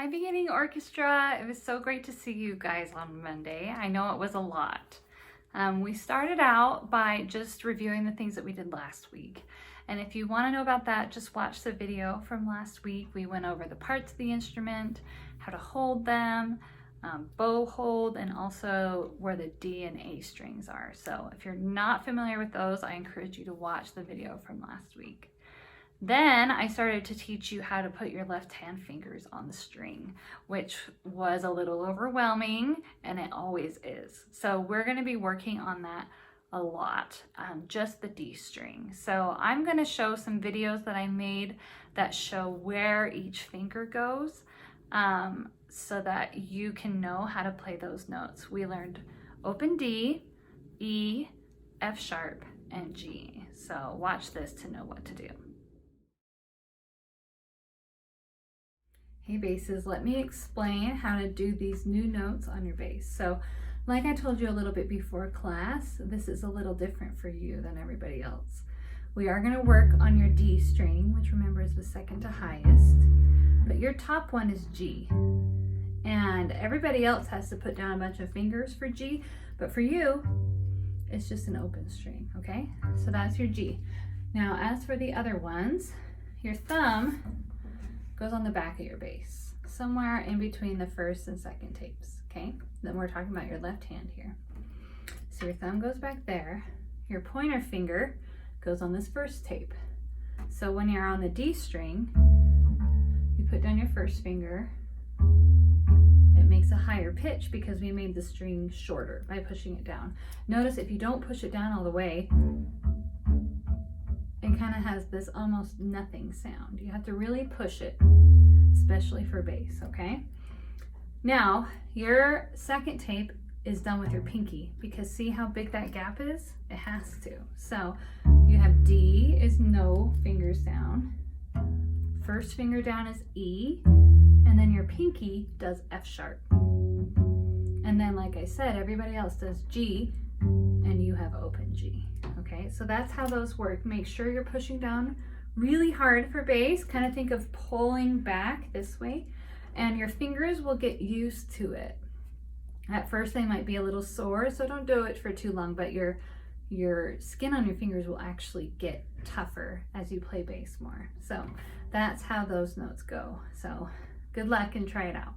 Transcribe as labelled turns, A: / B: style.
A: Hi, Beginning Orchestra. It was so great to see you guys on Monday. I know it was a lot. We started out by just reviewing the things that we did last week. And if you want to know about that, just watch the video from last week. We went over the parts of the instrument, how to hold them, bow hold, and also where the D and A strings are. So if you're not familiar with those, I encourage you to watch the video from last week. Then I started to teach you how to put your left hand fingers on the string, which was a little overwhelming, and it always is. So we're going to be working on that a lot, just the D string. So I'm going to show some videos that I made that show where each finger goes, so that you can know how to play those notes. We learned open D, E, F sharp, and G. So watch this to know what to do. Hey basses, let me explain how to do these new notes on your bass. So like I told you a little bit before class, this is a little different for you than everybody else. We are going to work on your D string, which remember is the second to highest, but your top one is G. And everybody else has to put down a bunch of fingers for G, but for you, it's just an open string, okay? So that's your G. Now as for the other ones, your thumb goes on the back of your bass, somewhere in between the first and second tapes, okay? Then we're talking about your left hand here. So your thumb goes back there, your pointer finger goes on this first tape. So when you're on the D string, you put down your first finger. It makes a higher pitch because we made the string shorter by pushing it down. Notice if you don't push it down all the way, it kind of has this almost nothing sound. You have to really push it, especially for bass, okay? Now, your second tape is done with your pinky, because see how big that gap is? It has to. So you have D is no fingers down. First finger down is E, and then your pinky does F sharp. And then, like I said, everybody else does G, and you have open G. Okay, so that's how those work. Make sure you're pushing down really hard for bass. Kind of think of pulling back this way, and your fingers will get used to it. At first they might be a little sore, so don't do it for too long, but your skin on your fingers will actually get tougher as you play bass more. So that's how those notes go. So good luck and try it out.